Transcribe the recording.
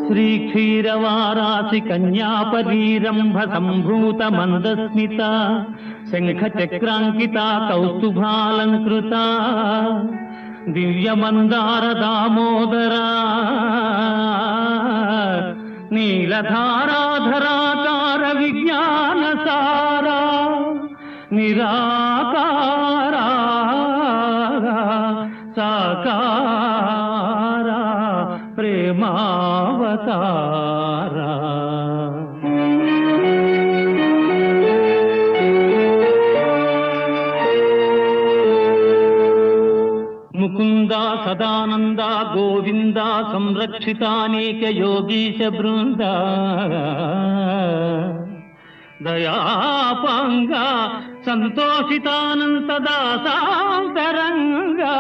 శ్రీక్షీరవారాసి కన్యాపరీరంభ సంభూత మందస్మిత శంఖచక్రాంకిత కౌస్తుభాలంకృత దివ్యమందార దామోదరా నీలధారాధరాకార విజ్ఞానసారా నిరాకారా సాకారా ప్రేమావతారా. ముకుంద సదానంద గోవింద సంరక్షితానేక యోగీశ బృంద దయాపాంగ సంతోషితానంత దాసాంతరంగా